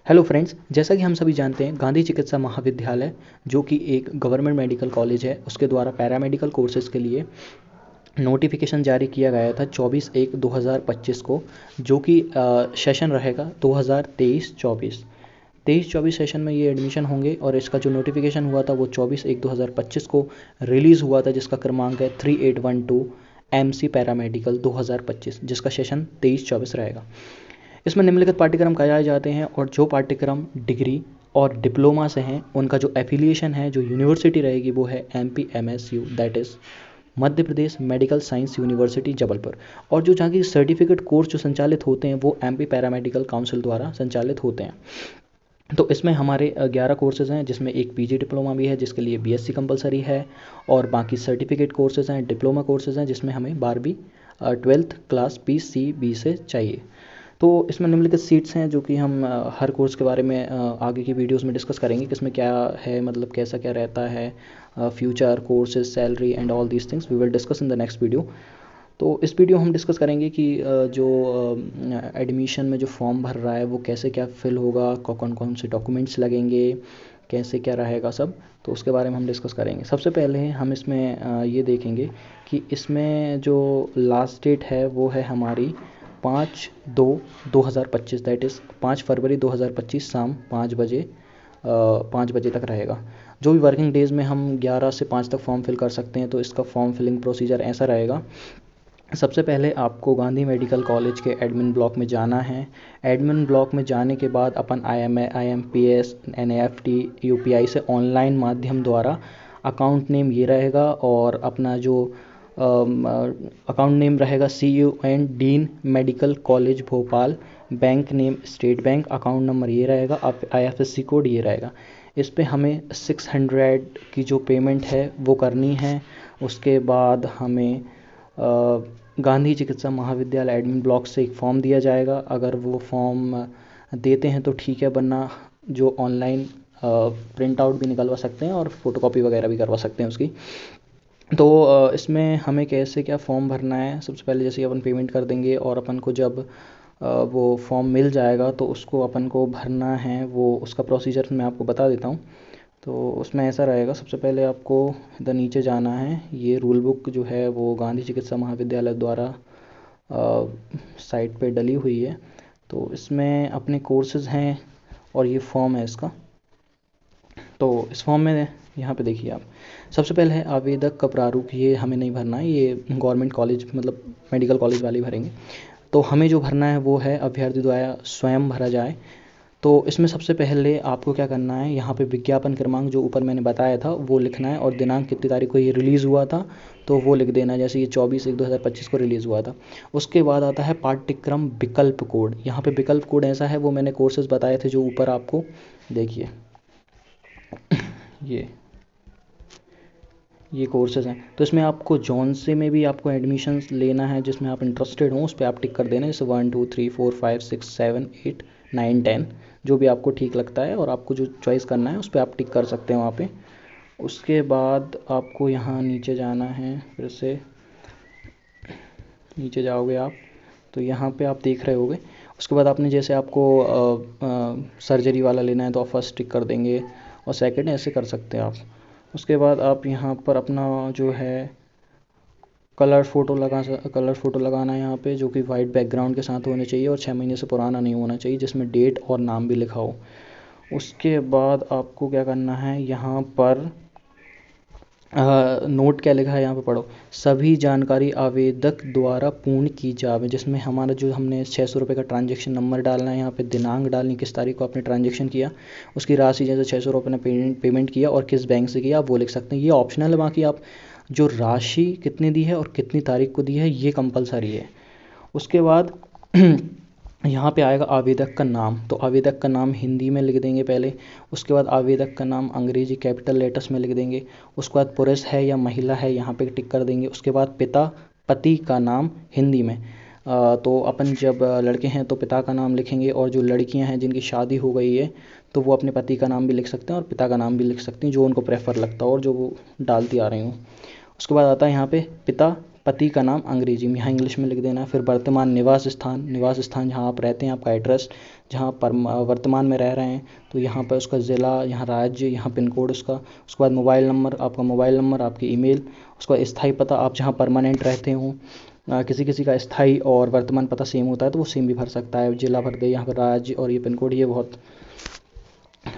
Hello friends, जैसा कि हम सभी जानते हैं गांधी चिकित्सा महाविद्यालय जो कि एक गवर्नमेंट मेडिकल कॉलेज है, उसके द्वारा पैरामेडिकल कोर्सेज़ के लिए नोटिफिकेशन जारी किया गया था 24/1/2025 को, जो कि सेशन रहेगा 2023-24। 23-24 सेशन में ये एडमिशन होंगे और इसका जो नोटिफिकेशन हुआ था वो 24/1/2025 को रिलीज़ हुआ था, जिसका क्रमांक है 3812 MC पैरामेडिकल 2025, जिसका सेशन 23-24 रहेगा। इसमें निम्नलिखित पाठ्यक्रम कराए जाते हैं और जो पाठ्यक्रम डिग्री और डिप्लोमा से हैं उनका जो एफिलिएशन है, जो यूनिवर्सिटी रहेगी वो है MPMSU, that is Madhya Pradesh medical science university Jabalpur. और जो जहाँ की सर्टिफिकेट कोर्स जो संचालित होते हैं वो MP पैरामेडिकल काउंसिल द्वारा संचालित होते हैं। तो इसमें हमारे 11 कोर्सेज़ हैं, जिसमें एक PG डिप्लोमा भी है जिसके लिए BSc कंपलसरी है, और बाकी सर्टिफिकेट कोर्सेज़ हैं, डिप्लोमा कोर्सेज़ हैं जिसमें हमें 12वीं 12th क्लास PCB से चाहिए। तो इसमें निम्नलिखित सीट्स हैं जो कि हम हर कोर्स के बारे में आगे की वीडियोस में डिस्कस करेंगे कि इसमें क्या है, मतलब कैसा क्या रहता है, future courses, salary and all these things we will discuss in the next video. तो इस वीडियो हम डिस्कस करेंगे कि जो एडमिशन में जो फॉर्म भर रहा है वो कैसे क्या फिल होगा, कौन कौन से डॉक्यूमेंट्स लगेंगे, कैसे क्या रहेगा सब, तो उसके बारे में हम डिस्कस करेंगे। सबसे पहले हम इसमें ये देखेंगे कि इसमें जो लास्ट डेट है वो है हमारी 5/2/2025, दैट इज़ 5 फरवरी 2025 शाम 5 बजे तक रहेगा। जो भी वर्किंग डेज़ में हम 11 से 5 तक फॉर्म फिल कर सकते हैं। तो इसका फॉर्म फिलिंग प्रोसीजर ऐसा रहेगा। सबसे पहले आपको गांधी मेडिकल कॉलेज के एडमिन ब्लॉक में जाना है। एडमिन ब्लॉक में जाने के बाद अपन IMPS NEFT UPI से ऑनलाइन माध्यम द्वारा अकाउंट नेम ये रहेगा, और अपना जो अकाउंट नेम रहेगा CUN dean medical college Bhopal, bank name state bank, account number ये रहेगा, IFSC कोड ये रहेगा। इस पे हमें 600 की जो पेमेंट है वो करनी है। उसके बाद हमें गांधी चिकित्सा महाविद्यालय एडमिन ब्लॉक से एक फ़ॉर्म दिया जाएगा। अगर वो फॉर्म देते हैं तो ठीक है, वरना जो ऑनलाइन प्रिंट आउट भी निकलवा सकते हैं और फोटोकॉपी वगैरह भी करवा सकते हैं उसकी। तो इसमें हमें कैसे क्या फॉर्म भरना है, सबसे पहले जैसे अपन पेमेंट कर देंगे और अपन को जब वो फॉर्म मिल जाएगा तो उसको अपन को भरना है, वो उसका प्रोसीजर मैं आपको बता देता हूँ। तो उसमें ऐसा रहेगा, सबसे पहले आपको इधर नीचे जाना है। ये रूल बुक जो है वो गांधी चिकित्सा महाविद्यालय द्वारा साइट पे डली हुई है। तो इसमें अपने कोर्सेज़ हैं और ये फॉर्म है इसका। तो इस फॉर्म में यहाँ पे देखिए आप, सबसे पहले है आवेदक का प्रारूप। ये हमें नहीं भरना है, ये गवर्नमेंट कॉलेज मतलब मेडिकल कॉलेज वाले भरेंगे। तो हमें जो भरना है वो है अभ्यर्थी द्वारा स्वयं भरा जाए। तो इसमें सबसे पहले आपको क्या करना है, यहाँ पे विज्ञापन क्रमांक जो ऊपर मैंने बताया था वो लिखना है, और दिनांक कितनी तारीख को ये रिलीज़ हुआ था तो वो लिख देना है। जैसे ये 24/1/2025 को रिलीज़ हुआ था। उसके बाद आता है पाठ्यक्रम विकल्प कोड। यहाँ पे विकल्प कोड ऐसा है, वो मैंने कोर्सेज़ बताए थे जो ऊपर आपको देखिए, ये कोर्सेज़ हैं। तो इसमें आपको जौन से में भी आपको एडमिशन लेना है, जिसमें आप इंटरेस्टेड हो उस पर आप टिक कर देना है। जैसे 1 2 3 4 5 6 7 8 9 10 जो भी आपको ठीक लगता है और आपको जो चॉइस करना है उस पर आप टिक कर सकते हैं वहाँ पे। उसके बाद आपको यहाँ नीचे जाना है, फिर से नीचे जाओगे आप तो यहाँ पे आप देख रहे होगे। उसके बाद आपने जैसे आपको सर्जरी वाला लेना है तो आप फर्स्ट टिक कर देंगे और सेकंड ऐसे कर सकते हैं आप। उसके बाद आप यहाँ पर अपना जो है कलर फ़ोटो लगाना है यहाँ पे, जो कि वाइट बैकग्राउंड के साथ होने चाहिए और 6 महीने से पुराना नहीं होना चाहिए, जिसमें डेट और नाम भी लिखा हो। उसके बाद आपको क्या करना है, यहाँ पर नोट क्या लिखा है यहाँ पे पढ़ो। सभी जानकारी आवेदक द्वारा पूर्ण की जावे, जिसमें हमारा जो हमने 600 रुपये का ट्रांजैक्शन नंबर डालना है, यहाँ पे दिनांक डालनी, किस तारीख को आपने ट्रांजैक्शन किया, उसकी राशि जैसे 600 रुपये ने पेमेंट किया और किस बैंक से किया आप वो लिख सकते हैं। ये ऑप्शनल है, बाकी आप जो राशि कितनी दी है और कितनी तारीख को दी है ये कंपलसरी है। उसके बाद यहाँ पे आएगा आवेदक का नाम। तो आवेदक का नाम हिंदी में लिख देंगे पहले। उसके बाद आवेदक का नाम अंग्रेजी कैपिटल लेटर्स में लिख देंगे। उसके बाद पुरुष है या महिला है यहाँ पे टिक कर देंगे। उसके बाद पति का नाम हिंदी में। तो अपन जब लड़के हैं तो पिता का नाम लिखेंगे, और जो लड़कियां हैं जिनकी शादी हो गई है तो वो अपने पति का नाम भी लिख सकते हैं और पिता का नाम भी लिख सकती हैं, जो उनको प्रेफर लगता हो और जो वो डालती आ रही हूँ। उसके बाद आता है यहाँ पे पिता पति का नाम अंग्रेजी में, यहाँ इंग्लिश में लिख देना है। फिर वर्तमान निवास स्थान जहाँ आप रहते हैं, आपका एड्रेस जहाँ पर वर्तमान में रह रहे हैं, तो यहाँ पर उसका ज़िला, यहाँ राज्य, यहाँ पिन कोड उसका। उसके बाद मोबाइल नंबर, आपका मोबाइल नंबर, आपकी ईमेल। उसके बाद स्थायी पता, आप जहाँ परमानेंट रहते हो। किसी किसी का स्थायी और वर्तमान पता सेम होता है तो वो सेम भी भर सकता है, जिला भर दे, यहाँ पर राज्य और ये पिन कोड। ये बहुत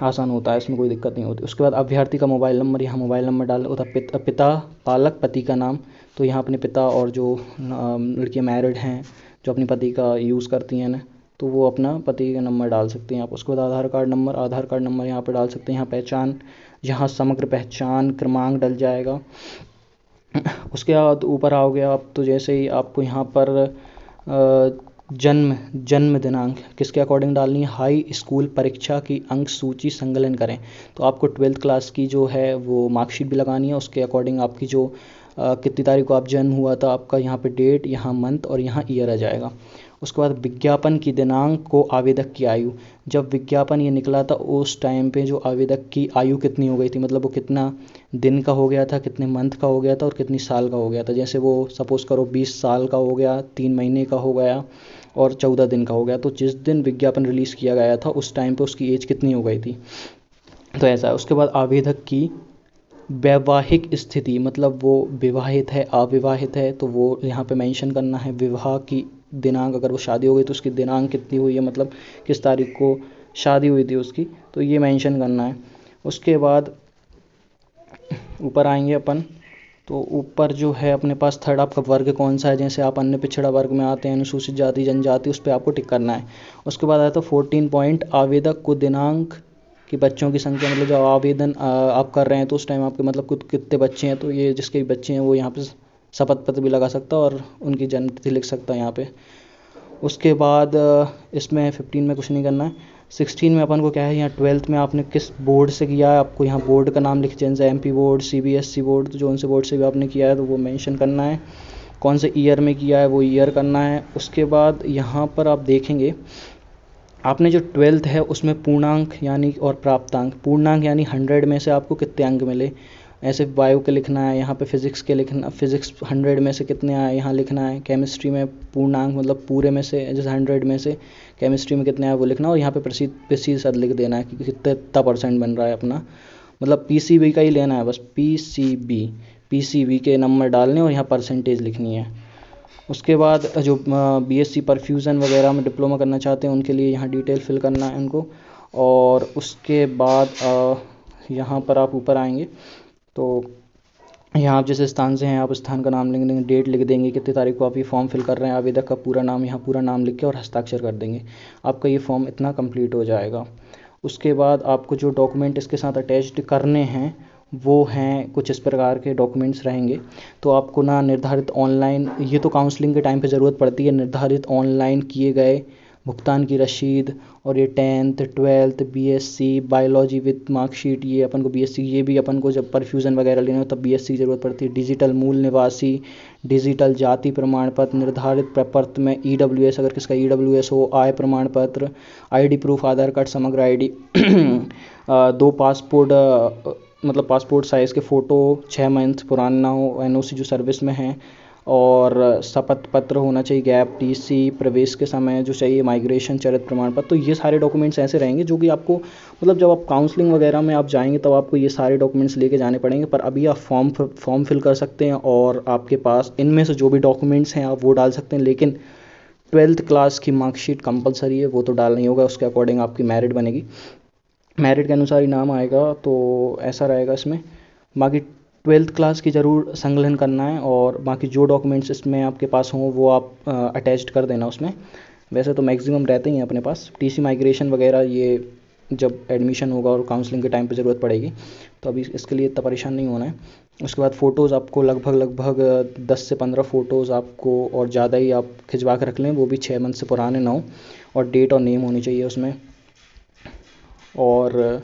आसान होता है, इसमें कोई दिक्कत नहीं होती। उसके बाद अभ्यर्थी का मोबाइल नंबर, यहाँ मोबाइल नंबर डाल होता है। पिता पालक पति का नाम, तो यहाँ अपने पिता, और जो लड़कियाँ मैरिड हैं जो अपने पति का यूज़ करती हैं ना, तो वो अपना पति का नंबर डाल सकते हैं आप। उसके बाद आधार कार्ड नंबर यहाँ पर डाल सकते हैं। यहाँ पहचान, यहाँ समग्र पहचान क्रमांक डल जाएगा। उसके बाद ऊपर आओगे आप, तो जैसे ही आपको यहाँ पर जन्म दिनांक किसके अकॉर्डिंग डालनी है, हाई स्कूल परीक्षा की अंक सूची संकलन करें। तो आपको 12th क्लास की जो है वो मार्कशीट भी लगानी है, उसके अकॉर्डिंग आपकी जो कितनी तारीख को आप जन्म हुआ था, आपका यहाँ पे डेट, यहाँ मंथ और यहाँ ईयर आ जाएगा। उसके बाद विज्ञापन की दिनांक को आवेदक की आयु, जब विज्ञापन ये निकला था उस टाइम पे जो आवेदक की आयु कितनी हो गई थी, मतलब वो कितना दिन का हो गया था, कितने मंथ का हो गया था और कितनी साल का हो गया था। जैसे वो सपोज़ करो 20 साल का हो गया, 3 महीने का हो गया और 14 दिन का हो गया, तो जिस दिन विज्ञापन रिलीज़ किया गया था उस टाइम पे उसकी एज कितनी हो गई थी, तो ऐसा है। उसके बाद आवेदक की वैवाहिक स्थिति, मतलब वो विवाहित है अविवाहित है, तो वो यहाँ पे मेंशन करना है। विवाह की दिनांक, अगर वो शादी हो गई तो उसकी दिनांक कितनी हुई है, मतलब किस तारीख को शादी हुई थी उसकी, तो ये मेंशन करना है। उसके बाद ऊपर आएंगे अपन, तो ऊपर जो है अपने पास थर्ड आपका वर्ग कौन सा है, जैसे आप अन्य पिछड़ा वर्ग में आते हैं, अनुसूचित जाति जनजाति, उस पर आपको टिक करना है। उसके बाद आता है 14 पॉइंट, आवेदक को दिनांक कि बच्चों की संख्या, मतलब जब आवेदन आप कर रहे हैं तो उस टाइम आपके मतलब कितने बच्चे हैं, तो ये जिसके भी बच्चे हैं वो यहाँ पे शपथ पत्र भी लगा सकता है और उनकी जन्मतिथि लिख सकता है यहाँ पे। उसके बाद इसमें 15 में कुछ नहीं करना है। 16 में अपन को क्या है, यहाँ 12th में आपने किस बोर्ड से किया है, आपको यहाँ बोर्ड का नाम लिख, जैसे MP बोर्ड, CBSE बोर्ड, तो जो उनसे बोर्ड से भी आपने किया है तो वो मेंशन करना है। कौन से ईयर में किया है वो ईयर करना है। उसके बाद यहाँ पर आप देखेंगे आपने जो 12th है उसमें पूर्णांक यानी और प्राप्तांक, पूर्णांक यानी 100 में से आपको कितने अंक मिले, ऐसे बायो के लिखना है। यहाँ पे फिज़िक्स के लिखना, फिज़िक्स 100 में से कितने आए यहाँ लिखना है। केमिस्ट्री में पूर्णांक मतलब पूरे में से, जैसे 100 में से केमिस्ट्री में कितने आए वो लिखना, और यहाँ पे प्रतिशत लिख देना है कि कितना % बन रहा है अपना, मतलब PCB का ही लेना है बस, PCB के नंबर डालने और यहाँ परसेंटेज लिखनी है। उसके बाद जो BSc परफ्यूज़न वगैरह में डिप्लोमा करना चाहते हैं उनके लिए यहाँ डिटेल फिल करना है उनको। और उसके बाद यहाँ पर आप ऊपर आएंगे तो यहाँ आप जिस स्थान से हैं आप स्थान का नाम लिख देंगे, डेट लिख देंगे, कितनी तारीख को आप ये फॉर्म फिल कर रहे हैं, आवेदक का पूरा नाम, यहाँ पूरा नाम लिख के और हस्ताक्षर कर देंगे, आपका ये फॉर्म इतना कंप्लीट हो जाएगा। उसके बाद आपको जो डॉक्यूमेंट इसके साथ अटैच्ड करने हैं वो हैं कुछ इस प्रकार के डॉक्यूमेंट्स रहेंगे। तो आपको ना निर्धारित ऑनलाइन, ये तो काउंसलिंग के टाइम पे ज़रूरत पड़ती है, निर्धारित ऑनलाइन किए गए भुगतान की रसीद, और ये 10th 12th BSc biology with marksheet, ये अपन को BSc, ये भी अपन को जब परफ्यूज़न वगैरह लेना हो तब BSc की ज़रूरत पड़ती है। डिजिटल मूल निवासी, डिजिटल जाति प्रमाण पत्र, निर्धारित प्रपत्र में EWS, अगर किसका EWS हो, आय प्रमाण पत्र, ID प्रूफ, आधार कार्ड समग्र ID, 2 पासपोर्ट, मतलब पासपोर्ट साइज़ के फ़ोटो 6 मंथ पुराना ना हो, NOC जो सर्विस में है, और शपथ पत्र होना चाहिए, गैप TC, प्रवेश के समय जो चाहिए, माइग्रेशन चरित्र प्रमाण पत्र। तो ये सारे डॉक्यूमेंट्स ऐसे रहेंगे जो कि आपको, मतलब जब आप काउंसलिंग वगैरह में आप जाएंगे तब आपको ये सारे डॉक्यूमेंट्स लेके जाने पड़ेंगे, पर अभी आप फॉर्म फिल कर सकते हैं और आपके पास इनमें से जो भी डॉक्यूमेंट्स हैं आप वो डाल सकते हैं। लेकिन 12th क्लास की मार्कशीट कंपलसरी है, वो तो डालना ही होगा, उसके अकॉर्डिंग आपकी मेरिट बनेगी, मेरिट के अनुसार ही नाम आएगा, तो ऐसा रहेगा इसमें। बाकी 12th क्लास की ज़रूर संकलन करना है, और बाकी जो डॉक्यूमेंट्स इसमें आपके पास हों वो आप अटैच्ड कर देना उसमें। वैसे तो मैक्सिमम रहते ही हैं अपने पास, TC माइग्रेशन वगैरह ये जब एडमिशन होगा और काउंसलिंग के टाइम पे ज़रूरत पड़ेगी, तो अभी इसके लिए इतना परेशान नहीं होना है। उसके बाद फ़ोटोज़ आपको लगभग 10 से 15 फ़ोटोज़ आपको, और ज़्यादा ही आप खिंचवा के रख लें, वो भी 6 मंथ से पुराने ना हो, और डेट और नेम होनी चाहिए उसमें। और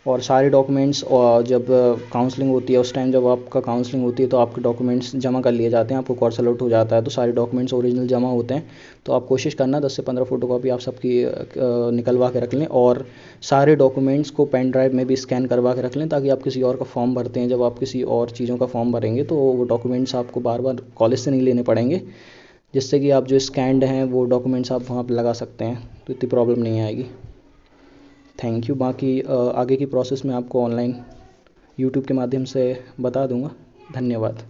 और सारे डॉक्यूमेंट्स, और जब काउंसलिंग होती है उस टाइम जब आपका काउंसलिंग होती है तो आपके डॉक्यूमेंट्स जमा कर लिए जाते हैं, आपको कोर्स अलॉट हो जाता है तो सारे डॉक्यूमेंट्स ओरिजिनल जमा होते हैं। तो आप कोशिश करना 10 से 15 फोटोकॉपी आप सबकी निकलवा के रख लें, और सारे डॉक्यूमेंट्स को पेन ड्राइव में भी स्कैन करवा के रख लें, ताकि आप किसी और का फॉर्म भरते हैं, जब आप किसी और चीज़ों का फॉर्म भरेंगे तो वो डॉक्यूमेंट्स आपको बार बार कॉलेज से नहीं लेने पड़ेंगे, जिससे कि आप जो स्कैन्ड हैं वो डॉक्यूमेंट्स आप वहाँ पर लगा सकते हैं, तो इतनी प्रॉब्लम नहीं आएगी। Thank you. बाकी आगे की प्रोसेस मैं आपको ऑनलाइन यूट्यूब के माध्यम से बता दूंगा। धन्यवाद।